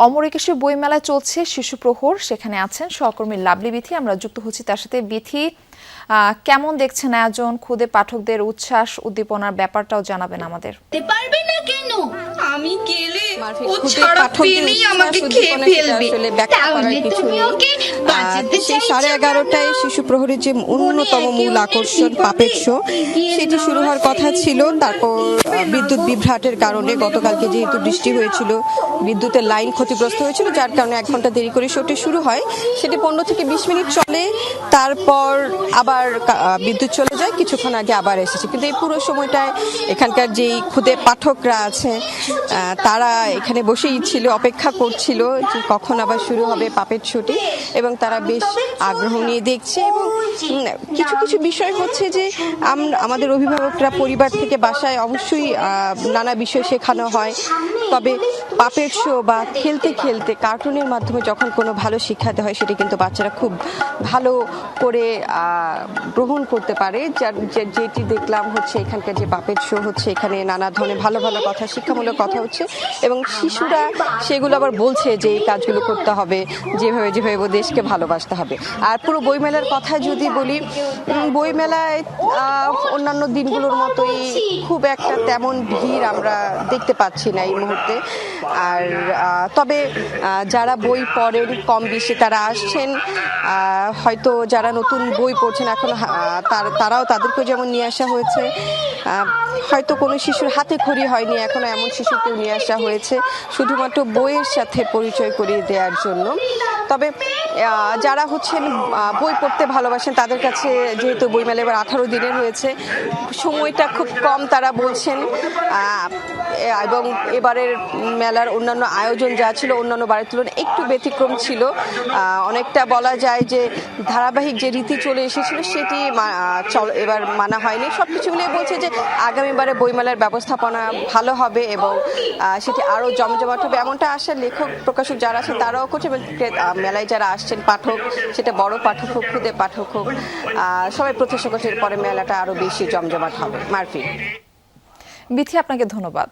অমর একুশে বইমেলায় চলছে শিশু প্রহর, সেখানে আছেন সহকর্মী লাভলি বিথি। আমরা যুক্ত হচ্ছি তার সাথে। বিথি, কেমন দেখছেন আয়োজন? খুদে পাঠকদের উচ্ছ্বাস উদ্দীপনার ব্যাপারটাও জানাবেন আমাদের। পারবে না কেন? আমি গেলে ও খুদে ছাড়া পাঠকদের পেলেই উচ্ছ্বাস আমাকে খেয়ে উদ্দীপনা সেটা ফেলবে। আসলে ব্যাখ্যা করার তাহলে কিছু তুমি নেই। ওকে বাঁচাতে সেই চাইছো 11:30টায় শিশু প্রহরের যে অন্যতম মূল আকর্ষণ পাপেট শো, সেটি শুরু হওয়ার কথা ছিল। তারপর বিদ্যুৎ বিভ্রাটের কারণে গতকালকে যেহেতু বৃষ্টি হয়েছিল, বিদ্যুতের লাইন ক্ষতিগ্রস্ত হয়েছিল, যার কারণে 1 ঘন্টা দেরি করে শোটি শুরু হয়। সেটি 15 থেকে 20 মিনিট চলে, তারপর আবার বিদ্যুৎ চলে যায়। কিছুক্ষণ আগে আবার এসেছে, কিন্তু এই পুরো সময়টায় এখানকার যেই খুদে পাঠকরা আছে তারা এখানে বসেই ছিল, অপেক্ষা করছিল যে কখন আবার শুরু হবে পাপেট শোটি, এবং তারা বেশ আগ্রহ নিয়ে দেখছে। এবং কিছু কিছু বিষয় হচ্ছে যে আমাদের অভিভাবকরা পরিবার থেকে বাসায় অবশ্যই নানা বিষয় শেখানো হয়, তবে পাপেট শো বা খেলতে খেলতে কার্টুনের মাধ্যমে যখন কোনো ভালো শিক্ষাতে হয়, সেটি কিন্তু বাচ্চারা খুব ভালো করে গ্রহণ করতে পারে। যেটি দেখলাম হচ্ছে এখানকার যে পাপেট শো হচ্ছে, এখানে নানা ধরনের ভালো ভালো কথা, শিক্ষামূলক কথা হচ্ছে, এবং শিশুরা সেগুলো আবার বলছে যে এই কাজগুলো করতে হবে, যেভাবে যেভাবে দেশকে ভালোবাসতে হবে। আর পুরো বইমেলার কথা যদি বলি, বইমেলায় অন্যান্য দিনগুলোর মতোই খুব একটা তেমন ভিড় আমরা দেখতে পাচ্ছি না এই মুহূর্তে। আর তবে যারা বই পড়েন কম বেশি তারা আসছেন, হয়তো যারা নতুন বই পড়ছেন এখন তারাও তাদেরকেও যেমন নিয়ে আসা হয়েছে। হয়তো কোনো শিশুর হাতে খড়ি হয়নি এখনো, এমন শিশুকেও নিয়ে আসা হয়েছে শুধুমাত্র বইয়ের সাথে পরিচয় করিয়ে দেওয়ার জন্য। তবে যারা হচ্ছেন বই পড়তে ভালোবাসেন তাদের কাছে যেহেতু বইমেলা এবার 18 দিনের হয়েছে, সময়টা খুব কম তারা বলছেন। এবং এবারের মেলার অন্যান্য আয়োজন যা ছিল অন্যান্য বারের তুলনায় একটু ব্যতিক্রম ছিল। অনেকটা বলা যায় যে ধারাবাহিক যে রীতি চলে এসেছিল সেটি এবার মানা হয়নি। সবকিছু মিলিয়ে বলছে যে আগামীবারে বইমেলার ব্যবস্থাপনা ভালো হবে এবং সেটি আরও জমজমাট হবে, এমনটা আশা লেখক প্রকাশক যারা আছেন তারাও করছে। মেলায় যারা আসছেন পাঠক, সেটা বড় পাঠক হোক খুদে পাঠক হোক, সবাই প্রত্যাশা করছে পরে মেলাটা আরো বেশি জমজমাট হবে। মারফি। বিথি, আপনাকে ধন্যবাদ।